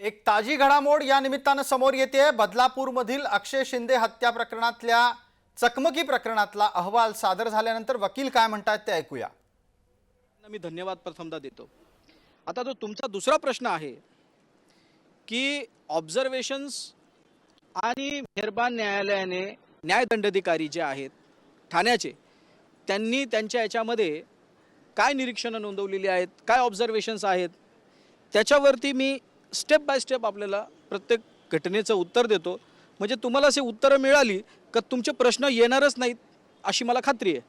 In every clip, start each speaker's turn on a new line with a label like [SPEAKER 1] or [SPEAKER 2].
[SPEAKER 1] एक ताजी घडामोड या निमित्तानं समोर येते। बदलापूरमधील अक्षय शिंदे हत्या प्रकरणातल्या चकमकी प्रकरणातला अहवाल सादर झाल्यानंतर वकील काय म्हणतात ते ऐकूया।
[SPEAKER 2] मी धन्यवाद प्रथमदा देतो। आता जो तुमचा दुसरा प्रश्न आहे की ऑब्झर्वेशन्स आणि मेहरबान न्यायालयाने न्यायदंडाधिकारी जे आहेत ठाण्याचे त्यांनी त्यांच्या याच्यामध्ये काय निरीक्षणं नोंदवलेली आहेत, काय ऑब्झर्वेशन्स आहेत, त्याच्यावरती मी स्टेप बाय स्टेप आपल्याला प्रत्येक घटनेचं उत्तर देतो। म्हणजे तुम्हाला असे उत्तरं मिळाली का तुमचे प्रश्न येणारच नाहीत अशी मला खात्री आहे।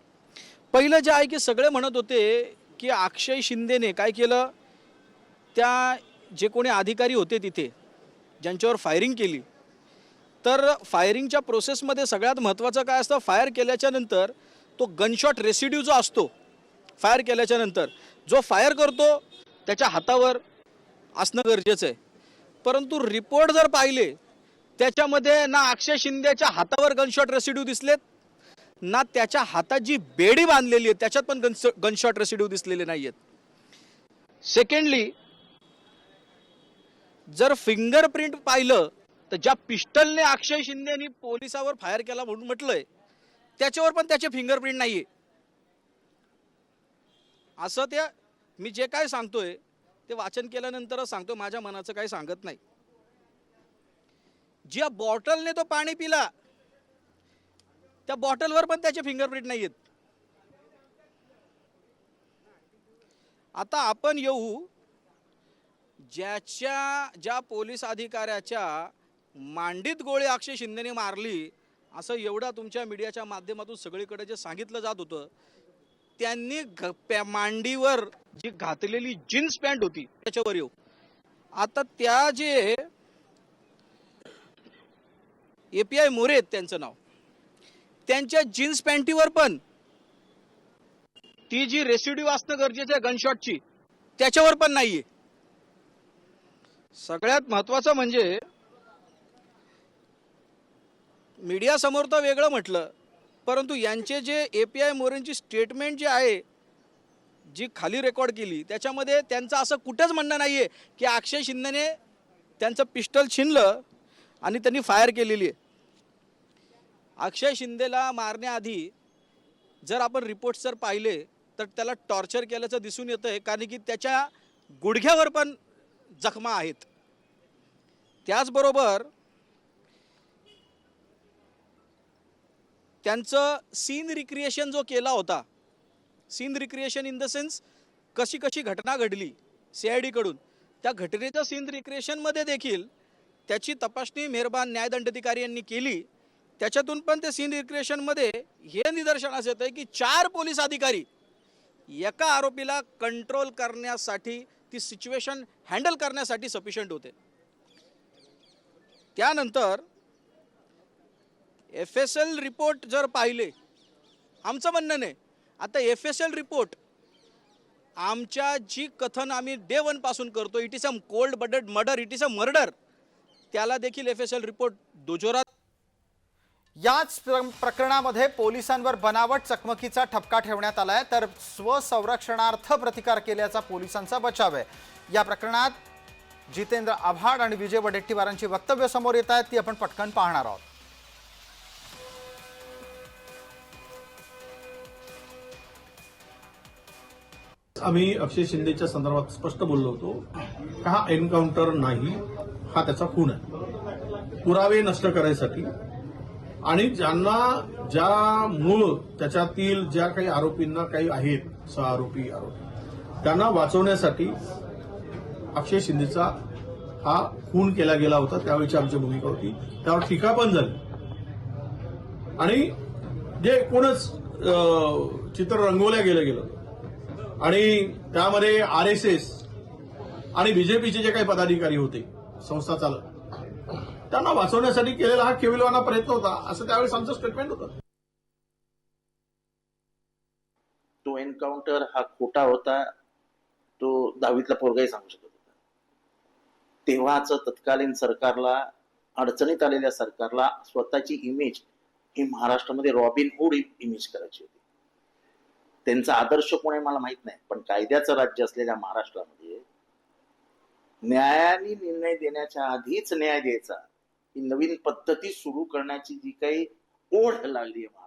[SPEAKER 2] पहिलं जे आहे की सगळे म्हणत होते की अक्षय शिंदेने काय केलं, त्या जे कोणी अधिकारी होते तिथे ज्यांच्यावर फायरिंग केली, तर फायरिंगच्या प्रोसेसमध्ये सगळ्यात महत्त्वाचं काय असतं, फायर केल्याच्या नंतर तो गनशॉट रेसिड्यू जो असतो, फायर केल्याच्या नंतर जो फायर करतो त्याच्या हातावर असणं गरजेचं आहे। परंतु रिपोर्ट जर पाहिले त्याच्यामध्ये ना अक्षय शिंदेच्या हातावर गनशॉट रेसिड्यू दिसलेत, ना त्याच्या हातात जी बेडी बांधलेली आहे त्याच्यात पण गनशॉट रेसिड्यू दिसलेले नाहीयेत। सेकंडली, जर फिंगरप्रिंट पाहिलं तर ज्या पिस्टलने अक्षय शिंदेनी पोलिसावर फायर केला म्हणून म्हटलंय त्याच्यावर पण त्याचे फिंगरप्रिंट नाहीये। असं ते मी जे काय सांगतोय ते वाचन केल्यानंतरच सांगतो, माझ्या मनाचं काही सांगत नाही। ज्या बॉटलने तो पाणी पिला त्या बॉटलवर पण त्याचे फिंगरप्रिंट नाहीयेत। आता आपण येऊ ज्या पोलीस अधिकाऱ्याच्या मांडीत गोळी अक्षय शिंदेने मारली असं एवढा तुमच्या मीडियाच्या माध्यमातून सगळीकडे जे सांगितलं जात होतं, त्यांनी मांडीवर जी घातलेली जीन्स पॅन्ट होती त्याच्यावर येऊ। आता त्या जे एपीआय मोरे आहेत त्यांचं नाव, त्यांच्या जीन्स पॅन्टीवर पण ती जी रेसिड्यू असणं गरजेचं आहे गनशॉटची त्याच्यावर पण नाहीये। सगळ्यात महत्वाचं म्हणजे मीडिया समोर तर वेगळं म्हटलं, परंतु यांचे जे एपीआय मोरेंची स्टेटमेंट जी आहे जी खाली रेकॉर्ड केली त्याच्यामध्ये त्यांचं असं कुठेच म्हणणं नाहीये की अक्षय शिंदेने त्यांचं पिस्टल छिनलं आणि त्यांनी फायर केलेली आहे। अक्षय शिंदेला मारण्याआधी जर आपण रिपोर्ट्स जर पाहिले तर त्याला टॉर्चर केल्याचं दिसून येतंय, कारण की त्याच्या गुडघ्यावर पण जखमा आहेत। त्याचबरोबर त्यांचं सीन रिक्रिएशन जो केला होता, scene recreation in the sense कशी कशी घटना घडली सीआयडी कडून, त्या घटनेच्या सीन रिक्रिएशनमध्ये देखील त्याची तपासणी मेहरबान न्यायदंडाधिकारी यांनी केली। त्याच्यातून पण ते सीन रिक्रिएशनमध्ये हे निदर्शनास येतंय की 4 पोलीस अधिकारी एका आरोपीला कंट्रोल करण्यासाठी, ती सिच्युएशन हँडल करण्यासाठी सफिशियंट होते। त्यानंतर एफएसएल रिपोर्ट जर पाहिले, आमचं म्हणणं नाही, आता एफएसएल रिपोर्ट आमच्या जी कथन आम्ही डे 1 पासून करतो, it is a cold blooded murder, it is a murder, त्याला देखील एफएसएल रिपोर्ट दुजोरात।
[SPEAKER 1] याच प्रकरणामध्ये पोलिसांवर बनावट चकमकीचा ठपका ठेवण्यात आलाय, तर स्वसंरक्षणार्थ प्रतिकार केल्याचा पोलिसांचा बचाव आहे। या प्रकरणात जितेंद्र आव्हाड आणि विजय वडेट्टीवारांची वक्तव्य समोर येत आहेत, ती आपण पटकन पाहणार आहोत।
[SPEAKER 3] आम्ही अक्षय शिंदेच्या संदर्भात स्पष्ट बोललो होतो, हा एन्काउंटर नाही, हा त्याचा खून आहे। पुरावे नष्ट करायसाठी आणि ज्या मूळ त्याच्यातील ज्या काही आरोपींना काही आहेत, 6 आरोपी त्यांना वाचवण्यासाठी अक्षय शिंदेचा हा खून केला गेला होता। त्यावेळीची आमची भूमिका होती, त्यावर टीका पण झाली आणि जे एकूणच चित्र रंगवल्या गेलं आणि त्यामध्ये आरएसएस आणि बीजेपीचे जे काही पदाधिकारी होते, संस्था चालक, त्यांना वाचवण्यासाठी केलेला हा केविलवाना प्रयत्न होता, असं त्यावेळेस आमचं स्टेटमेंट होतं।
[SPEAKER 4] तो एन्काउंटर हा खोटा होता, तो 10वीतला पोरगाही सांगू शकत होता। तेव्हाच तत्कालीन सरकारला, अडचणीत आलेल्या सरकारला स्वतःची इमेज ही महाराष्ट्रामध्ये रॉबिन हुड इमेज करायची होती। त्यांचा आदर्श कोण आहे मला माहित नाही, पण कायद्याचं राज्य असलेल्या महाराष्ट्रामध्ये न्यायाने निर्णय देण्याच्या आधीच न्याय द्यायचा ही नवीन पद्धती सुरू करण्याची जी काही ओढ लागली आहे